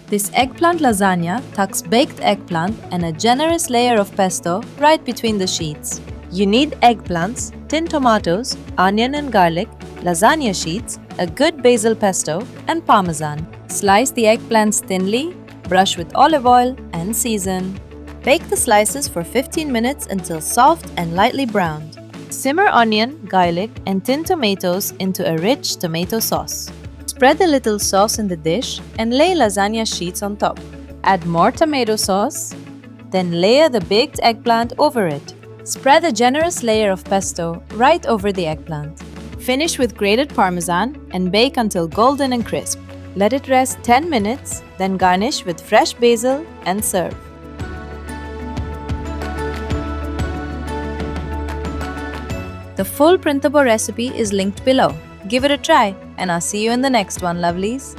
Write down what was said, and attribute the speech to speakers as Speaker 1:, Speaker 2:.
Speaker 1: This eggplant lasagna tucks baked eggplant and a generous layer of pesto right between the sheets. You need eggplants, tin tomatoes, onion and garlic, lasagna sheets, a good basil pesto, and parmesan. Slice the eggplants thinly, brush with olive oil, and season. Bake the slices for 15 minutes until soft and lightly browned. Simmer onion, garlic, and tin tomatoes into a rich tomato sauce. Spread a little sauce in the dish and lay lasagna sheets on top. Add more tomato sauce, then layer the baked eggplant over it. Spread a generous layer of pesto right over the eggplant. Finish with grated parmesan and bake until golden and crisp. Let it rest 10 minutes, then garnish with fresh basil and serve. The full printable recipe is linked below. Give it a try, and I'll see you in the next one, lovelies.